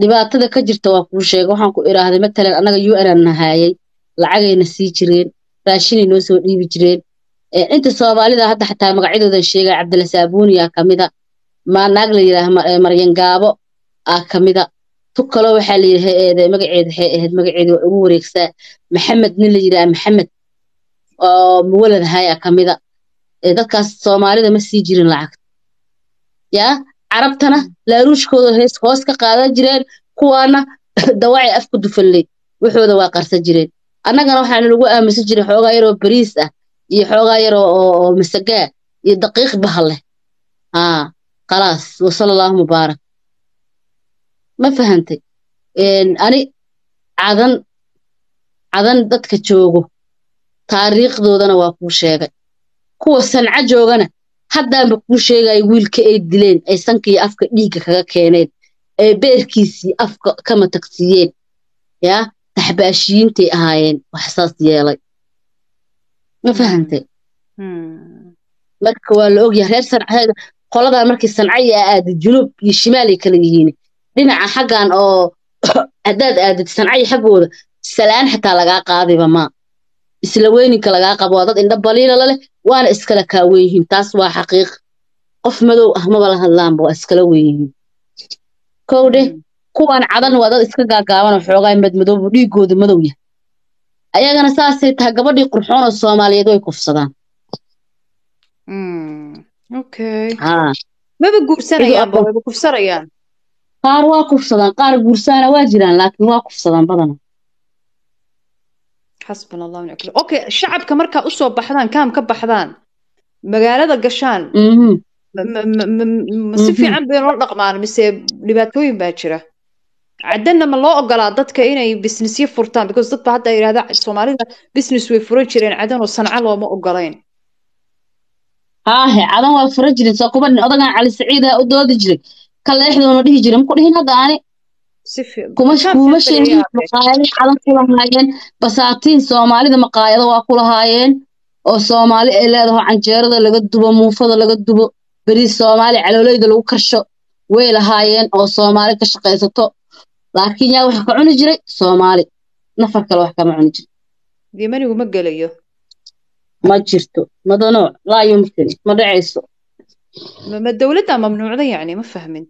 dhibaatada ka jirta waa kuu sheegay waxaan ku iraahday matalan anaga UN nahaayay lacagayna sii jireen raashinay noo soo dhiibi jireen inta Soomaalida hadda xataa magacyadooda sheegay Cabdilla Saabuuni aa kamida ma naag la yiraahdo Maryan Gaabo aa kamida tukalo waxaa la yiraahdaa magaceedu ugu wareegsaa Maxamed nin la yiraahdo Maxamed oo muwalad haya kamida dadkaas Soomaalida ma sii jirin lacag ya carabtana laaruushkooda hoos ka qaadan jireen kuwaana dawacay afku dufalay waxooda waa qarsan jireen annagana waxaan lagu aaminsan jiray xoogaa yar oo bariis ah iyo xoogaa yar oo masaga iyo daqiiq bahal leh خلاص وصلى الله مبارك ما فهمتي أنا cadan dadka joogo taariikhdoodana waa kuu sheegay kuwa sanca joogana haddaanba kuu sheegay wiilka ay dileen ay sankii afka dhiigga kaga keeneen ee beerkiisii afka kama tagsiiyeen yaa taxbaashiyiintay ahaayeen wax saas yeelay ma fahantay marka waa la ogyahay reer sancadeeda qoladan markii sancay aad junub iyo shimaal ay kala yihiin dhinaca xaggan oo haddaad aadid sancay xaggooda salaan xataa lagaa qaadiba ma isla weyninka lagaa qabo dad indha baliila leh waana iskala kaaweeyeen taas waa xaqiiq qof madow ah ma bala hadlaanba waa iskala weeyeen kowde kuwan cadan waa dad iska gaagaaban oo xoogaa madmadow dhiigooda madow yahay ayagana saasay tahay gabadhii qurxoon oo Soomaaliyeed way kufsadaan okay maba guursanayaan ba way kufsanayaan qaar waa kufsadaan qaar guursana waa jiraan laakiin waa kufsadaan badan حسبنا الله ونعم الوكيل اوكي شعبك marka u soo baxdaan kaam ka baxdaan magaalada gashaan si fiican bay noo dhaqmaan mise dhibaatooyin baa jira cadana ma loo ogolaa dadka inay business furtaan because dad ba hadda yiraahdaa Soomaalida business way furan jireen cadan oo sanca looma ogolayn cadan waa furan jireen soo kuban odagan Cali Saciid u doodi jiray kaleexdo ma dhihi jiray ma ku dhihin hadda aani kuma sheegin maqaayad cadan ku lahaayeen basaatiin Soomaalida maqaayado waa ku lahaayeen oo Soomaali ay leedahay canjeerada laga dubo muufada laga dubo bariis Soomaali caloolayda lagu karsho way lahaayeen oo Soomaali ka shaqeysato laakiin yaa wax ka cuni jiray Soomaali nafar kale wax kama cuni jiray diimanigu ma galayo ma jirto madano laa yumkin ma dhacayso ma dawladda mamnuucda yani ma fahmin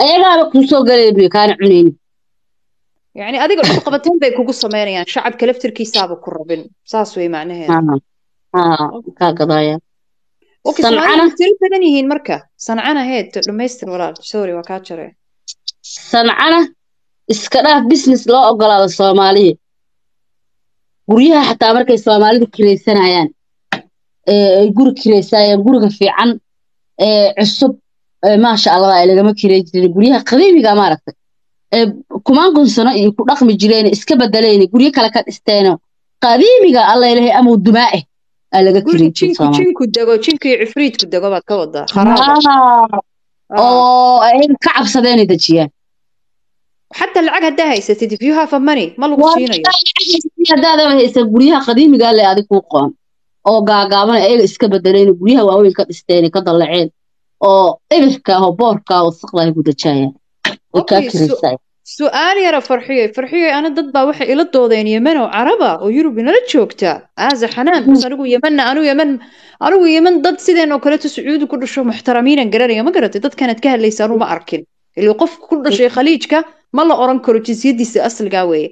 ayaga ku soo galay kaan cuneen يعني adiga dhul qabateen bay kugu sameeyaan shacabka laftirkiisaaba ku rabin saas way macnaheedu ka gadaya okay sancana tir badan yihiin marka sancana heed dhameystir walaal sorry waa ka jaray sancana iska dhaaf business loo ogolaado Soomaaliya guryaha xataa markay Soomaalidu kireysanayaan guri kireysayaan guriga fiican cusub ma sha Allah ay laga ma kireeyay guryaha qadiimiga ma aragtay kumaan kun sano iyo ku dhaqmi jireen iska bedeleen guryo kale ka dhisteeno qadiimiga alla ilahay ama dumaa alaga guriga kirin Soomaali jinku dego jinku iyo cifriidku dego baad ka wadaa kharaaba oo ay ka cabsadeen dajiyaan حتى العقد هدا هيستid if you have a money ما lagu siinayo hadaada haysa guryaha qadiimiga ah adiga ku qoon oo gaagaaban ay iska bedeleen guryaha waaweyn ka dhisteen ka dalaceen oo ibirka oo boorka oo saqlahay ku dajayaan oo ka kirisay su'aal yara farxiye ana dad baa waxay ila doodeen Yemen oo Caraba oo Yurub inala joogta aaza xanaan bas anigu Yemen dad sideen oo kale Sacuudi ku dhasho muxtaramiin garanaya ma garatay dad kanad ka hadlaysan uma arkin ilaa qof ku dhashay khaliijka ma la oran karo jinsiyadiisa asliga weeye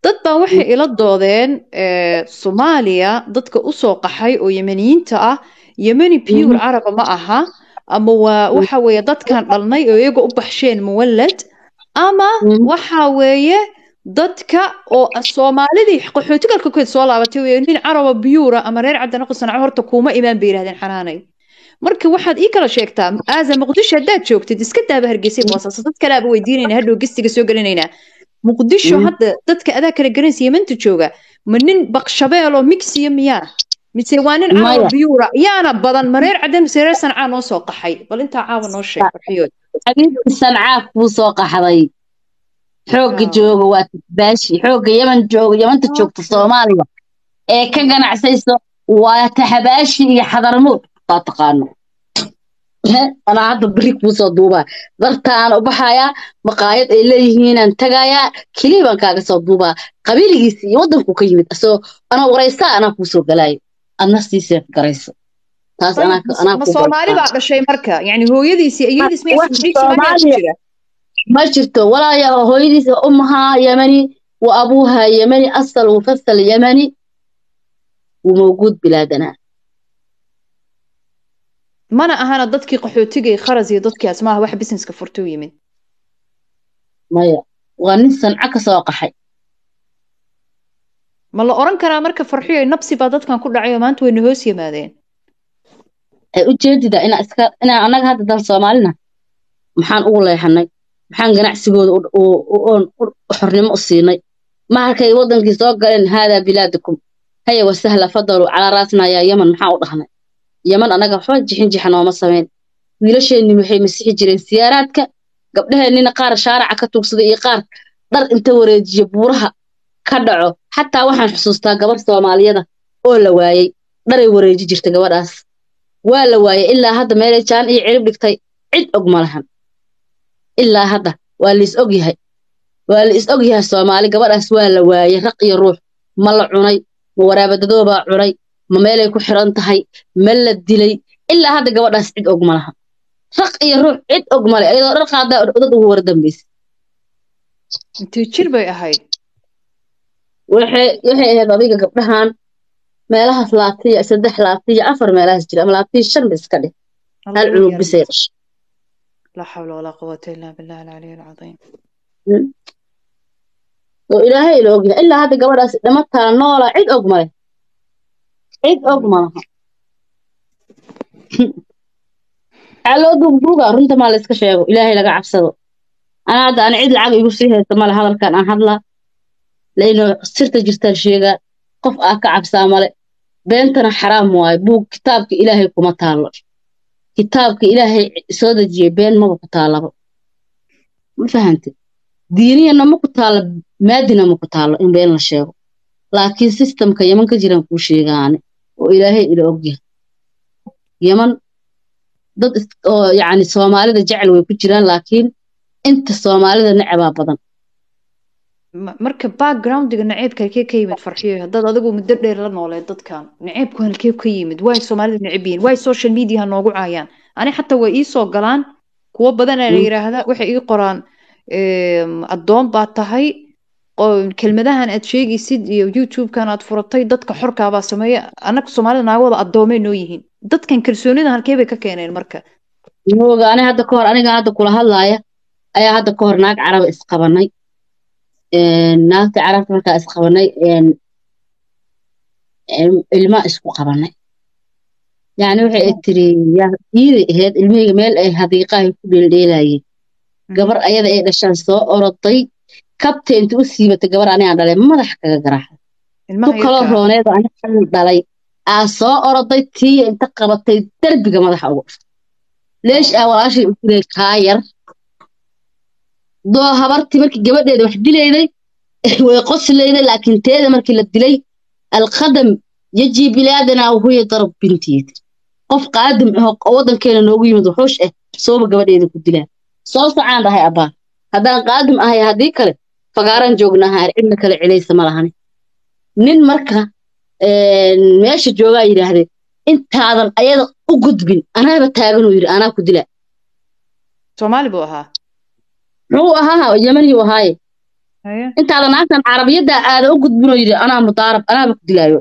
dad baa waxay ila doodeen Soomaaliya dadka u soo qaxay oo Yemeniyiinta ah Yemeni pure Caraba ma aha ama waxa weeye dadkan dhalnay oo iyaga u baxsheen muwallad ama waxa weeye dadka oo Soomaalidii qaxootiga ka soo laabatay nin Caraba pure ama reer cadana qosanac horta kuma imaan bay yiraahdeen xanaanay marka waxaad ii kala sheegtaa aaza Muqdisho hadaad joogtid iska daaba hargeysay boosas dad kale aad weydiinayna hadhow gistiga soo galinayna Muqdisho hadda dadka adaa kala garanaysa Yementu jooga ma nin baqshabeel oo mixiya miyaa mise waa nin Caraba pure yaana badan mareer cadan seeray Sanca noo soo qaxay bal inta caawa noo sheeg farxiyood Sanca ku soo qaxday xoog jooga waa baashi xoog Yemen jooga Yementa joogta Soomaaliya ee ka ganacsayso waa taxabaashi iyo xadarmo taqaano أنا هذا بريك وصدوبة ضرت أنا وبحايا مقايد إليه هنا انتجايا كليبا كذا صدوبة قبيلة جسي وضمك كيمة أسو أنا ورئيسة أنا كوسو جلاي الناس تيسير كرئيسة تاس أنا مصومالي بعد شيء مركا يعني هو يدي اسمه ما شفته ولا يا هو يدي أمها يمني وأبوها يمني أصل وفصل يمني وموجود بلادنا ما أنا أهانا ضدكي قحوتيجي خرزي ضدكي اسمها واحد بيسنس كفرتو يمين مايا ونسن عكس واقحي ما الله أوران كنا مركب فرحية نفسي بعدت كان كل عيوم أنت وينهوسي ماذين ujeedida ina anaga hadda dal Soomaalina maxaan ugu leeyahay maxaan ganacsigooda oo xornimo u siinay ma halkay wadankii soo galeen hada bilaadakum haya wasahla fadalu ala raasna ya Yemen maxaa u dhahnay Yemen anaga waxba jixin oo ma sameyn wiilasheeni waxay masixi jireen siyaaraadka gabdhaheennina qaar shaaraca ka tuugsaday iyo qaar dhar inta wareejiyo buuraha ka dhaco xataa waxaan xusuustaa gabar Soomaaliyada oo la waayay dharay wareeji jirtay gabadhaas waa la waayay ilaa hadda meel jaan iyo cirib dhigtay cid og ma lahan ilaa hadda waa la is og yahay Soomaali gabadhaas waa la waayay raq iyo ruux ma la cunay ma waraabadooba cunay ma meelay ku xiran tahay ma la dilay ilaa hadda gabadhaas cid og ma lahan raq iyo ruux cid og ma leh ayadoo dhar qaada dad ugu war dambeys intii jir bay ahayd waxay ahayd adiga gabdhahan meelahaas laatiya 3 laatiya 4 meelahaas jira ama laatiya 5 bis ka dhig hal cunug bisay لا حول ولا قوة إلا بالله العلي العظيم وإلهي لوجه إلا هذا قبل دمتها نولا عيد أجمله عيد أجمله على دوغا رنت ما لسك شيء إلهي لقى عبسه أنا عيد العقل يقول فيها تمال هذا كان أحد لأنه صرت جستر شيء قف أكعب سامله بنتنا حرام واي بو كتابك إلهي كما تعالى كتابك إلهي سودة جيبين ما بقتاله ما فهمت ديني أنا ما قتاله مادنا ما قتاله إن بين الشيء لكن سيستم كيمن كجيران كوشي يعني وإلهي إلى أوجه يمن ضد يعني Soomaalida jecel way ku jiraan laakiin inta Soomaalida nacaba badan marka background-ga naceebka ka yimid farxiyo hadad adigu muddo dheer la noolay dadkan naceebku halkee ka yimid way Soomaalida naceebiyeen way social media noogu caayaan ani xataa way ii soo galaan kuwa badan ay yiraahda waxay ii qoraan adoon baa tahay kelmadahan aad sheegaysid iyo YouTube-kan aad furatay dadka xorka baa sameeya anaga Soomaalida naagooda adoomay noo yihiin dadkan kalsoonida halkee bay ka keeneen marka nooga aniga hadda kula hadlaaya ayaa hadda ka hor naag Carab isqabanay naagta Carabta marka isqabanay ilma isku qabanay yani waxay tiri ahayd ilmihii meel ay hadiiqahay ku dheelayeen gabar ayada ay dhashan soo oroday kabta inta u siibatay gabar aniga dhalay madax kaga garaacay تكلا رونيد أنا حل دلي أسا أرضي تي أنت قبضتي دربك مدح أوقف ليش أول شيء قلت لك خاير دو هبرتي مركي جبت وحدي لي ويقص لي لكن تيدا مركي لدلي القدم يجي بلادنا وهو يضرب بنتي قف قادم هو وضن كان نوغي مدحوش صوب جبت كدلا صوص عن هاي أبا هذا قادم هاي هذيك له فقارن جوجنا هاي إنك العلي سمالهني nin marka meesha jooga ay yiraahdeen intaadan ayada u gudbin anaaba taagan oo yiri ana ku dila Soomaali buu ahaa wuxuu ahaa Yemeni wahay intaadan aasan Carabiyada aad u gudbin oo yiri ana mudaarab anaaba ku dilaayo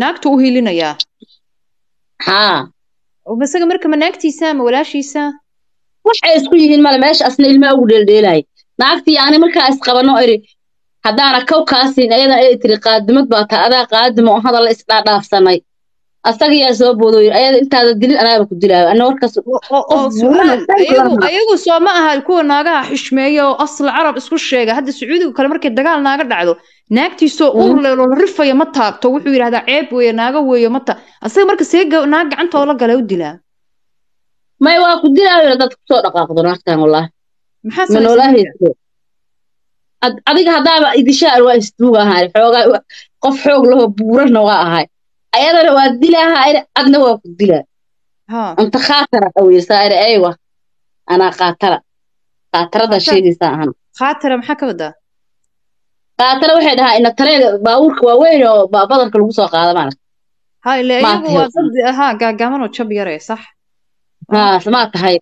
naagtu u hiilinaya ha oo masaga marka naagtiisa ma walaashiisa waxay isku yihiin mal meesha asna ilma ugu dheeldheelay naagtii aan marka is qabano iri هدانا كوكاسين أيضا إلتري قادمت باتا أدا قادم وهذا الله إسلا دافساني أستغي يا سوبودو أيضا إنت هذا الدليل أنا بكدلها أنا وركس سؤال أيغو سوا ما أها الكوة ناقها حشمية وأصل العرب اسكو الشيغة هذا السعودي وكلا مركي الدقال ناقا دعدو ناقتي سو أورلي الرفة يمتا بتوحو يرى هذا عيب ويا ناقا ويا متا أستغي مركي سيقا ناقا عنتا ولا قالا ودلها ما يواكو دلها ولا دادك سوء دقاقضو ناقتان والله محاسن من والله adiga hadaaba idishaar waa istuugahay xoogaa qof xoog leh buuran waa ahay ayadana waa dilahay adna waa ku dilaa anta khaatara awiysaare aywa ana khaatarada sheegaysa ahan khaatara maxaa ka wadaa khaatara waxay dhahaa in tareega baabuurka waa weyn oo badarka lagu soo qaado maana ha ilaa iyagu waa dad gaagaaman oo jab yare sax sama tahay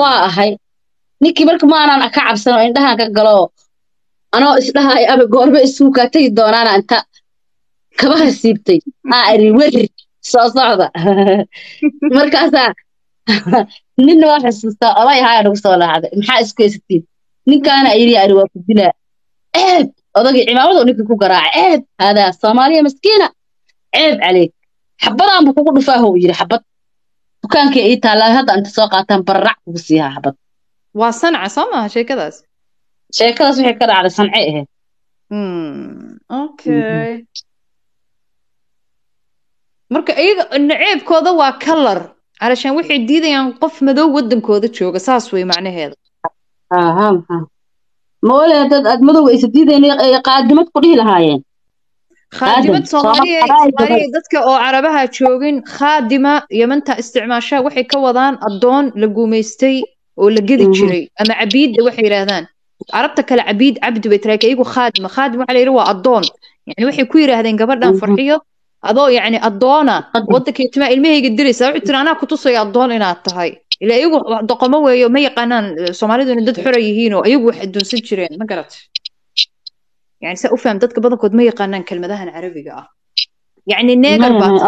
waa ahay ninkii marka ma aanan ka cabsano indhahan ka galo anoo isdhahay aba goorba isugu ka tagi doonaan inta kabaha siibtay ari werir soo socda markaasa nin waa xasuusta olay haaya nagu soo laacday maxaa isku haysatiin ninkaana ayri ari waa ku dilaa odagii cimaamadu ninkii ku garaacay hada Soomaaliya miskiina عليك xabadaan buu kugu dhufaa hoo yiri xabad dukaankii ay taalaa hadda inta soo qaataan barrac kugu siiyaa xabad وصنعة صمها شيء كذا وحي كذا على صنعيه اوكي marka iyaga naceebkooda waa color علشان waxay diidayaan qof madow wadankooda jooga saas way macnaheedu ma wala dad madow ay diidayeen qaadimad ku dhihi lahaayeen خادمة Soomaaliya dadka oo Carabaha joogin khaadima Yamanta isticmaasha waxay ka wadaan adoon la guumeystay oo la gadi jiray ama cabiid waxay yiraahdaan Carabta kala cabiid cabdi bay taraaka iyagu khaadima waxa la yiraahdaa waa adoon yani waxay ku yiraahdeen gabadhan farxiyo adoo yani adoona wadanka tima ilmahayga diraysa wuxuu tiraana ku tusay adoon inaad tahay ila iyagu doqomo weeyo ma yaqaanaan Soomaalidu in dad xor yihiin oo iyagu wax doonsan jireen ma garat يعني سأفهم دتك بدنكود ما يقانن كلمتها عربية يعني نيجر بات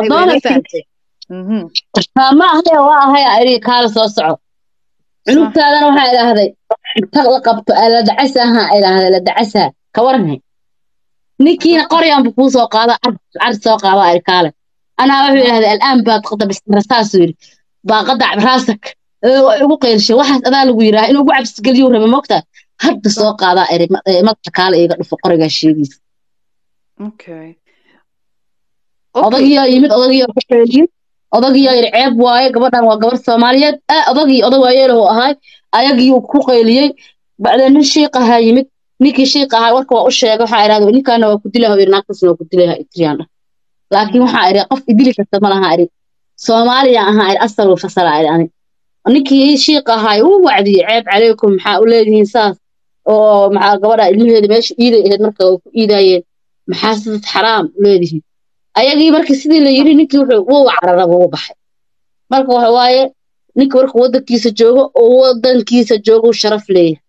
ما هي وهي أري كارس وصعو عنك هذا وها إلى هذا تغلقبت على دعسها إلى هذا دعسها كورني نكين قرية بفوس وقاضي عرس وقاضي الكالة أنا هذا الآن بتقطع بالرصاص بقطع براسك وقيل شيء واحد أنا لقيره إنه قاعد بستقل يوره بمقطع هاد سوق هذا إري ما تكال إيجا الفقر جالشيء. أوكي. أضاقي يمد أضاقي يرحلين أضاقي يرعب واي قبضنا وقبض الصوماليات أضاقي له هاي أيجي يوقع ليه بعدين الشيقة هاي يمد نيكي شيقة هاي وركوا أشياء حائرات ونيك أنا وكنت لها ويرناقص وكنت لها إتريانا لكن حائر قف إدلي كتمنا هاي صوماليا هاي أصل وفصل يعني نيكي شيقة هاي ووعدي عيب عليكم حاولين إنسان oo maxaa gabadha ilmaheeda meesha iiday marka uu iidayeen maxaasad xaraam leedahay ayagii markii sidii la yiri ninkii wuxuu cararaba u baxay marka waxa waaye ninka marka wadankiisa joogo sharaf leeyahay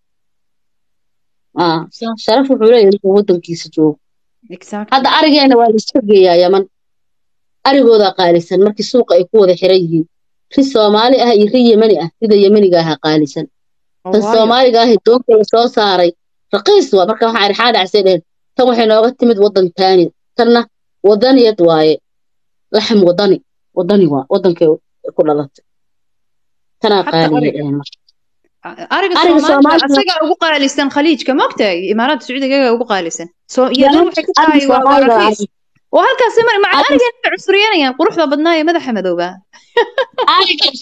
sharaf wuxuu leeyahay wadankiisa joogo hadda arigeena waa la isku geeyaa Yaman arigooda qaalisan markii suuqa ay ku wada xiran yihiin ri Soomaali ah iyo ri Yemeni ah sida Yemeniga ah qaalisan الصومالي قاهي دونك لسو ساري رقيس ومركا waxaa irxaad acsideen tan waxay nooga timid wadan taani tanna wadaniyad waaye laxam wadani waa wadankay ku dhalatay tana qaaliyeena ariga Soomaaliga asaga ugu qaalisan khaliijka maagtay imaaraadka Sacuudiga ugu qaalisan يمن waxay ka أرض tahay waa صومالي raqiis oo halkaas ma أرض ariga cusriyanayaan quruxda badnaa ee madaxa madowga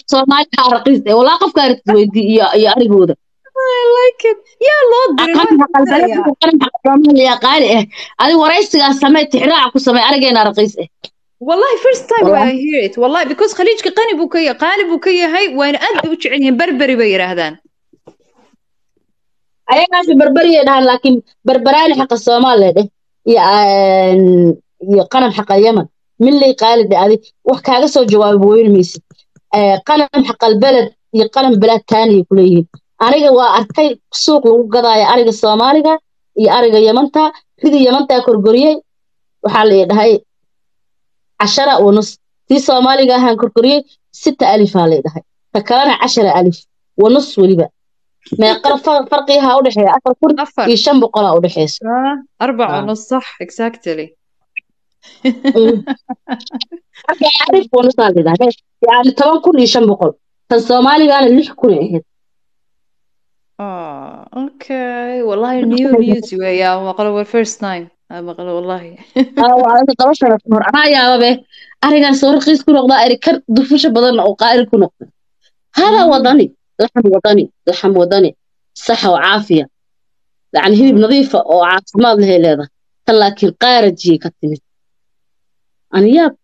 صومالي رقيص ولا قف كارت ويدي يا أرجوده I like it yaa loo diray أقل waan حق البلد dilayaa وقرن حق الصومالي يا قال إيه أنا ورئيس سميت تحرع كو سمي أرجينا رقيص إيه wallahi first time والله I hear it wallahi because khaliijka qani buu ka yahay qaali buu ka yahay wayna aad u jecel yihiin berberi bay yiraahdaan ayagaa si barbariya dhahan laakiin barbaraani xaqa Soomaaliyeed iyo qaran xaqa Yemen milli qaalid adi wax kaaga soo jawaabo weynaysid qaran xaqa balad iyo qaran balad taani kuleeyihiin aniga waa arkay suuq lagu gadaayo ariga Soomaaliga iyo ariga Yemanta ridi Yemanta korgoriyay waxa la yiraahday 10 ونص tii Soomaaliga ahaan korgoriyay 6000 aa la yiraahday ta kalena 10000 ونص waliba ما قرف فرقها أوضح يا أفر كل afar يشم بقلا أوضح يس 4 ونص صح exactly أبي أعرف ونص هذا يعني طبعا كل يشم بقول فالصومالي قال اللي يحكون عهد اوكي والله news يا مقلب first time مقلب والله أو على طبعا شرف نور أنا يا بابي أرجع صور قيس كل وضع أركر دفوش بدن أو قائر كنو هذا وطني لحم وطني صحة وعافية يعني هي بنظيفة وعاصمة له هذا لكن قارة جي كتمت أنا يا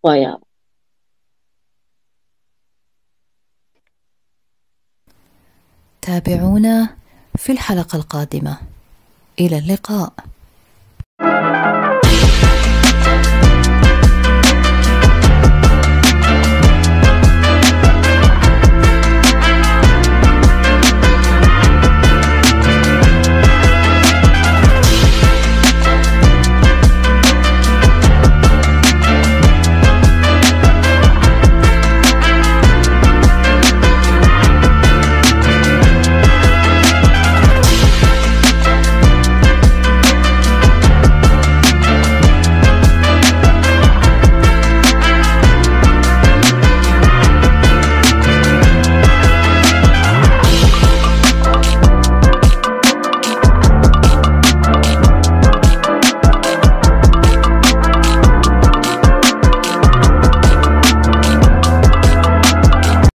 تابعونا في الحلقة القادمة. إلى اللقاء.